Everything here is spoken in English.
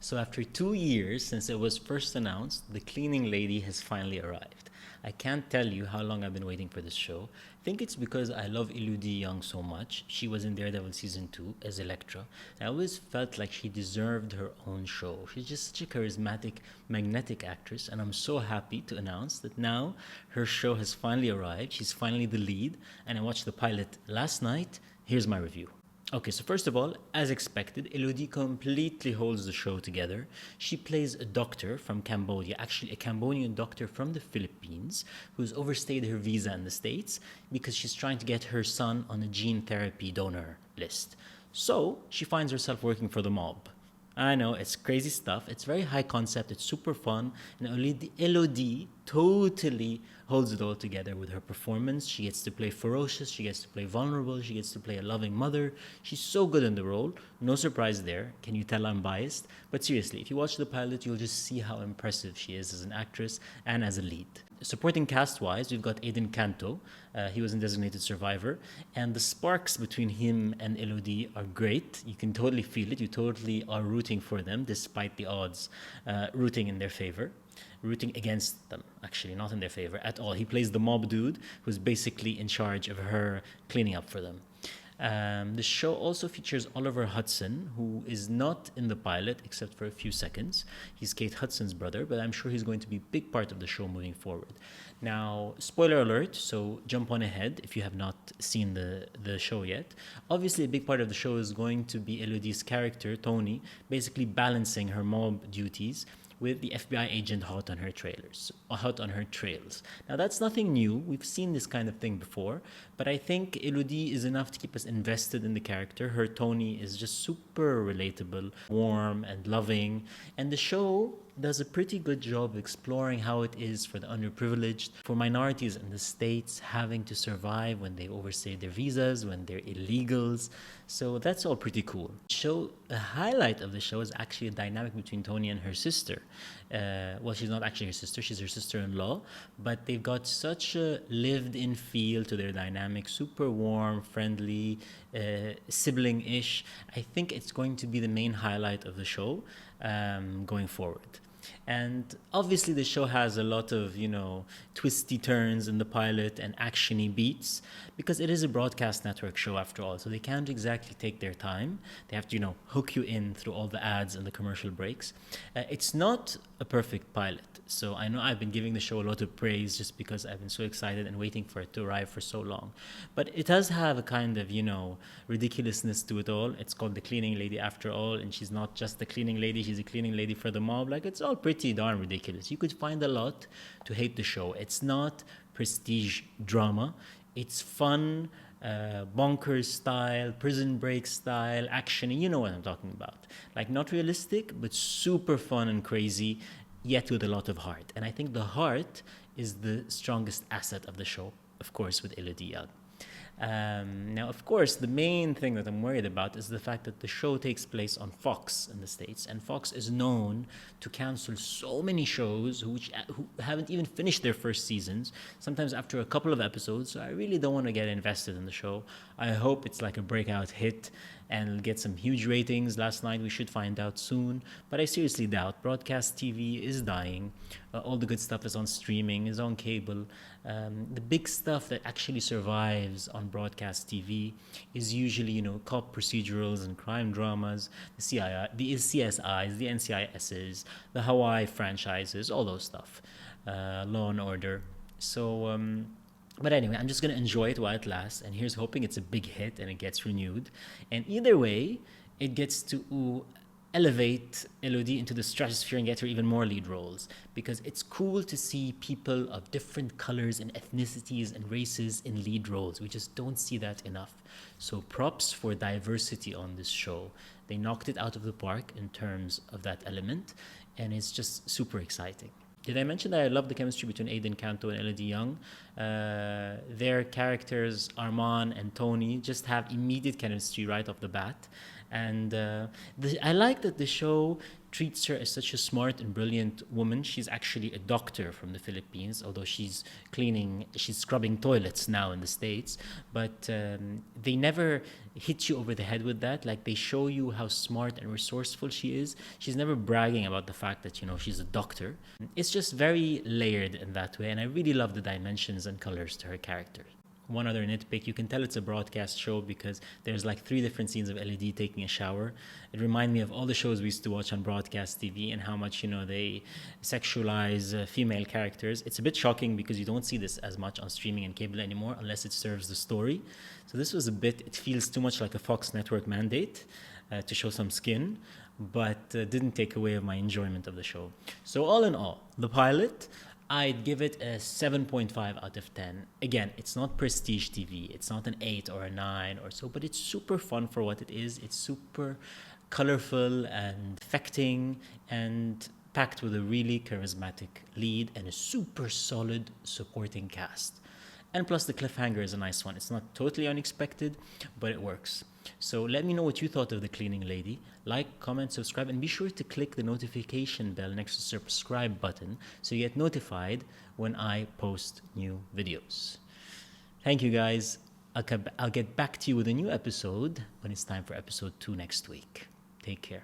So after 2 years since it was first announced, the cleaning lady has finally arrived. I can't tell you how long I've been waiting for this show. I think it's because I love Elodie Young so much. She was in Daredevil season 2 as Elektra. I always felt like she deserved her own show. She's just such a charismatic, magnetic actress, and I'm so happy to announce that now her show has finally arrived. She's finally the lead, and I watched the pilot last night. Here's my review. Okay, so first of all, as expected, Elodie completely holds the show together. She plays a doctor from Cambodia, actually a Cambodian doctor from the Philippines, who's overstayed her visa in the States because she's trying to get her son on a gene therapy donor list. So she finds herself working for the mob. I know, it's crazy stuff. It's very high concept. It's super fun. And Elodie totally holds it all together with her performance. She gets to play ferocious. She gets to play vulnerable. She gets to play a loving mother. She's so good in the role. No surprise there. Can you tell I'm biased? But seriously, if you watch the pilot, you'll just see how impressive she is as an actress and as a lead. Supporting cast-wise, we've got Aiden Canto. He was in Designated Survivor. And the sparks between him and Elodie are great. You can totally feel it. You totally are rooting for them, despite the odds, rooting in their favor. Rooting against them, actually, not in their favor at all. He plays the mob dude who's basically in charge of her cleaning up for them. The show also features Oliver Hudson, who is not in the pilot except for a few seconds. He's Kate Hudson's brother, but I'm sure he's going to be a big part of the show moving forward. Now, spoiler alert, so jump on ahead if you have not seen the show yet. Obviously, a big part of the show is going to be Elodie's character, Tony, basically balancing her mob duties with the FBI agent hot on her trails. Now that's nothing new. We've seen this kind of thing before, but I think Elodie is enough to keep us invested in the character. Her Tony is just super relatable, warm and loving, and the show does a pretty good job exploring how it is for the underprivileged, for minorities in the States having to survive when they overstay their visas, when they're illegals. So that's all pretty cool. The highlight of the show is actually a dynamic between Tony and her sister. Well, she's not actually her sister, she's her sister-in-law, but they've got such a lived-in feel to their dynamic, super warm, friendly, sibling-ish. I think it's going to be the main highlight of the show going forward. And obviously the show has a lot of, twisty turns in the pilot and actiony beats because it is a broadcast network show after all. So they can't exactly take their time. They have to, hook you in through all the ads and the commercial breaks. It's not a perfect pilot. So I know I've been giving the show a lot of praise just because I've been so excited and waiting for it to arrive for so long. But it does have a kind of, ridiculousness to it all. It's called The Cleaning Lady after all, and she's not just the cleaning lady, she's a cleaning lady for the mob. Like, it's all pretty darn ridiculous. You could find a lot to hate the show. It's not prestige drama. It's fun, bonkers style, prison break style, action. You know what I'm talking about. Like, not realistic, but super fun and crazy, yet with a lot of heart. And I think the heart is the strongest asset of the show, of course, with Elodie Young. Now, of course, the main thing that I'm worried about is the fact that the show takes place on Fox in the States, and Fox is known to cancel so many shows who haven't even finished their first seasons, sometimes after a couple of episodes. So I really don't want to get invested in the show. I hope it's like a breakout hit and get some huge ratings. Last night, we should find out soon, but I seriously doubt. Broadcast TV is dying. All the good stuff is on streaming, is on cable. The big stuff that actually survives on broadcast TV is usually, cop procedurals and crime dramas, the CSIs, the NCISs, the Hawaii franchises, all those stuff, Law and Order. So, but anyway, I'm just going to enjoy it while it lasts, and here's hoping it's a big hit and it gets renewed. And either way, it gets to elevate Elodie into the stratosphere and get her even more lead roles, because it's cool to see people of different colors and ethnicities and races in lead roles. We just don't see that enough. So props for diversity on this show. They knocked it out of the park in terms of that element, and it's just super exciting. Did I mention that I love the chemistry between Aiden Canto and Elodie Young? Their characters, Arman and Tony, just have immediate chemistry right off the bat. And I like that the show treats her as such a smart and brilliant woman. She's actually a doctor from the Philippines, although she's scrubbing toilets now in the States. But they never hit you over the head with that. Like, they show you how smart and resourceful she is. She's never bragging about the fact that, she's a doctor. It's just very layered in that way. And I really love the dimensions and colors to her character. One other nitpick, you can tell it's a broadcast show because there's like 3 different scenes of Elodie taking a shower. It reminded me of all the shows we used to watch on broadcast TV and how much, they sexualize female characters. It's a bit shocking because you don't see this as much on streaming and cable anymore unless it serves the story. So this was it feels too much like a Fox network mandate to show some skin, but didn't take away my enjoyment of the show. So all in all, the pilot, I'd give it a 7.5 out of 10. Again, it's not prestige TV. It's not an 8 or a 9 or so, but it's super fun for what it is. It's super colorful and affecting and packed with a really charismatic lead and a super solid supporting cast. And plus the cliffhanger is a nice one. It's not totally unexpected, but it works. So let me know what you thought of The Cleaning Lady. Like, comment, subscribe, and be sure to click the notification bell next to the subscribe button so you get notified when I post new videos. Thank you guys. I'll get back to you with a new episode when it's time for episode 2 next week. Take care.